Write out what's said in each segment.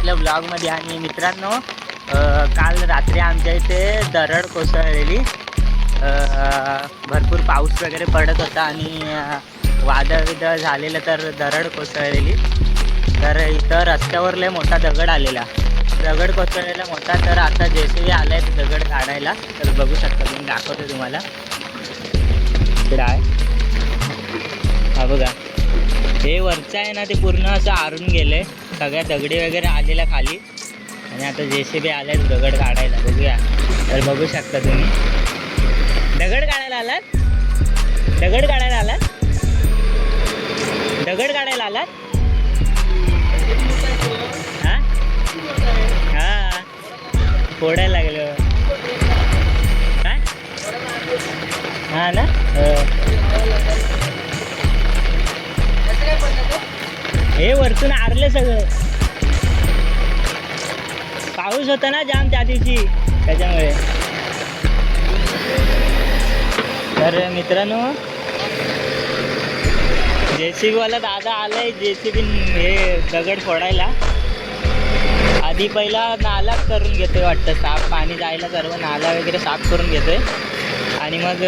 आपल्या ब्लॉगमध्ये. आणि मित्रांनो, काल रात्री आमच्या इथे दरड कोसळलेली. भरपूर पाऊस वगैरे पडत होता आणि वादळ विदळ झालेलं, तर दरड कोसळलेली. तर इथं रस्त्यावर लय मोठा दगड आलेला, दगड कोसळलेला मोठा. तर आता JCB आलाय दगड काढायला. तर बघू शकता तुम्ही, दाखवतो तुम्हाला. इकडे आहे, हा बघा. हे वरचं आहे ना, ते पूर्ण असं आरून गेलंय, सगळ्या दगडी वगैरे आलेल्या खाली. आणि आता JCB आलाय दगड काढायला. बघूया. तर बघू शकता तुम्ही, दगड काढायला आलात, दगड काढायला आलात, दगड काढायला आलात. हा हा, फोडायला लागलो. काय हा ना. हे वरतून आरले सगळं. पाऊस होता ना जाम त्या दिवशी, त्याच्यामुळे. तर मित्रांनो, JCB वाला दादा आलाय, JCB हे दगड फोडायला. आधी पहिला नाला करून घेतोय वाटतं साफ, पाणी जायला सर्व नाला वगैरे साफ करून घेतोय. आणि मग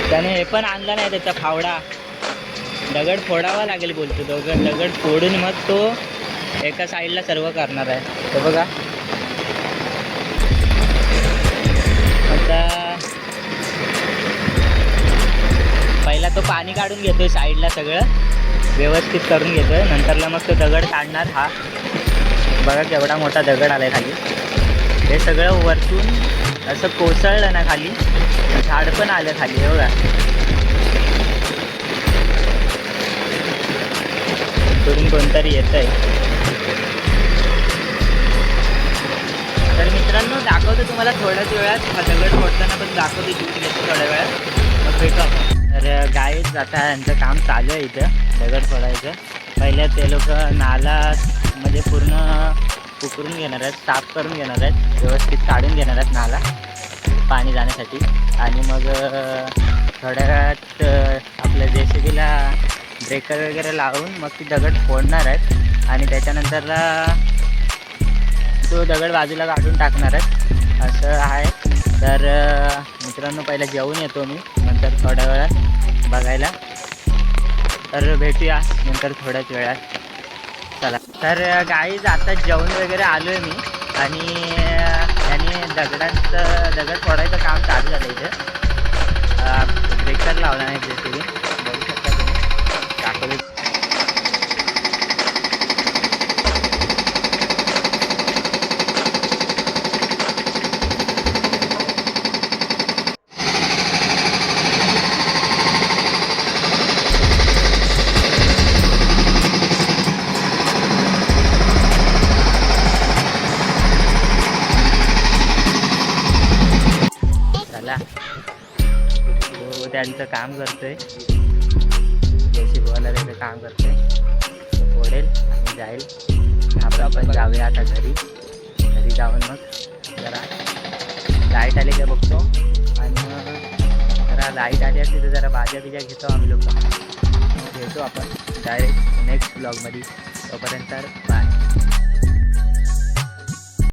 त्याने हे पण आणला नाही, त्याचा फावडा. दगड फोडावा लागेल बोलतो. दगड फोडून मग तो एका साईडला सर्व करणार आहे. तर बघा, आता पहिला तो पाणी काढून घेतोय साईडला, सगळं व्यवस्थित करून घेतोय. नंतरला मग तो दगड काढणार. हा बघा केवढा मोठा दगड आलाय खाली. हे सगळं वरतून असं कोसळलं ना खाली, झाड पण आलं खाली. हे बघा, इकडून कोणतरी येत आहे. तर मित्रांनो, दाखवतो तुम्हाला थोड्याच वेळात. दगड फोडताना पण दाखवतो, शूट घेतो थोड्या वेळात, मग भेटू आपण. तर गाईच आता यांचं काम चालू आहे इथं दगड फोडायचं. पहिले ते लोक नाला म्हणजे पूर्ण उकरून घेणार आहेत, साफ करून घेणार आहेत, व्यवस्थित काढून घेणार आहेत नाला पाणी जाण्यासाठी. आणि मग थोड्या वेळात आपल्या JCBला ब्रेकर वगैरे लावून मग ती दगड फोडणार आहेत. आणि त्याच्यानंतरला तो दगड बाजूला काढून टाकणार आहेत, असं आहे. तर मित्रांनो, पहिला जेवून येतो मी, नंतर थोड्या वेळात बघायला. तर भेटूया नंतर थोड्याच वेळात. चला. तर गाईज आता जेवण वगैरे आलो आहे मी. आणि त्याने दगड फोडायचं काम चालू झालं इथं. ब्रेकर लावला नाही JCB, बघू शकता तुम्ही, दाखवले. तो त्यांचं काम करतोय, JCBवाला त्याचं काम करतोय. फोडेल आणि जाईल. आपण जाऊया आता घरी जाऊन मग जरा लाईट आली का बघतो. आणि मग जरा लाईट आली असली तर जरा भाज्या बिज्या घेतो आम्ही लोक. भेटू आपण डायरेक्ट नेक्स्ट ब्लॉगमध्ये. तोपर्यंत